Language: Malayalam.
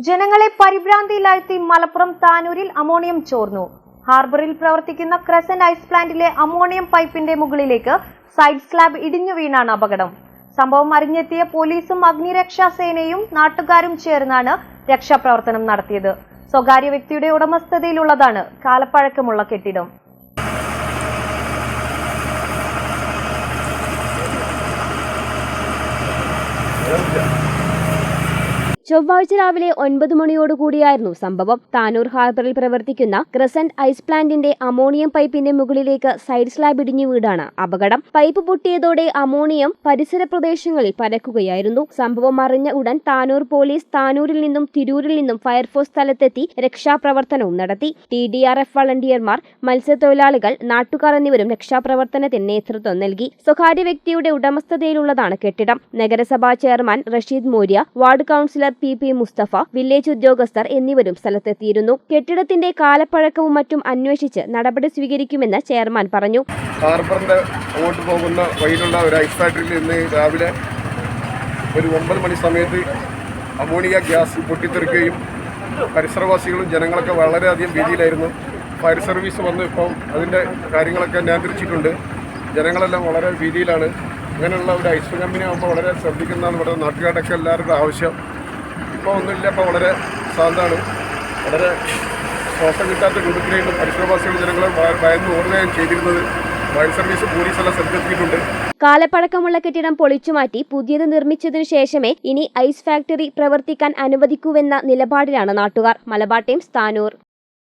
ജനങ്ങളെ പരിഭ്രാന്തിയിലാഴ്ത്തി മലപ്പുറം താനൂരിൽ അമോണിയം ചോർന്നു. ഹാർബറിൽ പ്രവർത്തിക്കുന്ന ക്രസന്റ് ഐസ് പ്ലാന്റിലെ അമോണിയം പൈപ്പിന്റെ മുകളിലേക്ക് സൈഡ് സ്ലാബ് ഇടിഞ്ഞു വീണാണ് അപകടം. സംഭവം അറിഞ്ഞെത്തിയ പോലീസും അഗ്നിരക്ഷാസേനയും നാട്ടുകാരും ചേർന്നാണ് രക്ഷാപ്രവർത്തനം നടത്തിയത്. സ്വകാര്യ വ്യക്തിയുടെ ഉടമസ്ഥതയിലുള്ളതാണ് കാലപ്പഴക്കമുള്ള കെട്ടിടം. ചൊവ്വാഴ്ച രാവിലെ 9 മണിയോടുകൂടിയായിരുന്നു സംഭവം. താനൂർ ഹാർബറിൽ പ്രവർത്തിക്കുന്ന ക്രസന്റ് ഐസ് പ്ലാന്റിന്റെ അമോണിയം പൈപ്പിന്റെ മുകളിലേക്ക് സൈഡ് സ്ലാബ് ഇടിഞ്ഞു വീടാണ് അപകടം. പൈപ്പ് പൊട്ടിയതോടെ അമോണിയം പരിസര പ്രദേശങ്ങളിൽ പരക്കുകയായിരുന്നു. സംഭവം അറിഞ്ഞ ഉടൻ താനൂർ പോലീസ് താനൂരിൽ നിന്നും തിരൂരിൽ നിന്നും ഫയർഫോഴ്സ് സ്ഥലത്തെത്തി രക്ഷാപ്രവർത്തനവും നടത്തി. TDRF വളണ്ടിയർമാർ, മത്സ്യത്തൊഴിലാളികൾ, നാട്ടുകാർ എന്നിവരും രക്ഷാപ്രവർത്തനത്തിന് നേതൃത്വം നൽകി. സ്വകാര്യ വ്യക്തിയുടെ ഉടമസ്ഥതയിലുള്ളതാണ് കെട്ടിടം. നഗരസഭാ chairman Rasheed Morya, ward councillor PP Musthafa, village ഉദ്യോഗസ്ഥർ എന്നിവരും സ്ഥലത്തെത്തിയിരുന്നു. കെട്ടിടത്തിന്റെ കാലപ്പഴക്കവും മറ്റും അന്വേഷിച്ച് നടപടി സ്വീകരിക്കുമെന്ന് ചെയർമാൻ പറഞ്ഞു. ഹാർബറിന്റെ അങ്ങോട്ട് പോകുന്ന വഴിയിലുള്ള ഒരു ഐസ് ഫാക്ടറിയിൽ ഇന്ന് രാവിലെ ഒരു 9 മണി സമയത്ത് അമോണിയ ഗ്യാസ് പൊട്ടിത്തെറിക്കുകയും പരിസരവാസികളും ജനങ്ങളൊക്കെ വളരെയധികം ഭീതിയിലായിരുന്നു. ഫയർ സർവീസ് വന്ന് ഇപ്പം അതിൻ്റെ കാര്യങ്ങളൊക്കെ നിയന്ത്രിച്ചിട്ടുണ്ട്. ജനങ്ങളെല്ലാം വളരെ ഭീതിയിലാണ്. അങ്ങനെയുള്ള ഒരു ഐസ് കമ്പനി ആകുമ്പോൾ വളരെ ശ്രദ്ധിക്കുന്നതാണ് ഇവിടെ നാട്ടുകാരുടെയൊക്കെ എല്ലാവരുടെ ആവശ്യം. ഇപ്പോൾ ഒന്നുമില്ല, ഇപ്പോൾ വളരെ ശാന്തമാണ്. വളരെ ശ്വാസം കിട്ടാത്ത രൂപത്തിലായിട്ട് പരിസരവാസികൾ ജനങ്ങളെ ഭയന്ന് ഓടുകയും ചെയ്തിരുന്നത്. ഫയർ സർവീസ് പോലീസെല്ലാം ശ്രദ്ധിച്ചിട്ടുണ്ട്. കാലപ്പഴക്കമുള്ള കെട്ടിടം പൊളിച്ചുമാറ്റി പുതിയത് നിർമ്മിച്ചതിനു ശേഷമേ ഇനി ഐസ് ഫാക്ടറി പ്രവർത്തിക്കാൻ അനുവദിക്കൂവെന്ന നിലപാടിലാണ് നാട്ടുകാർ. മലബാർ ടൈംസ്, താനൂർ.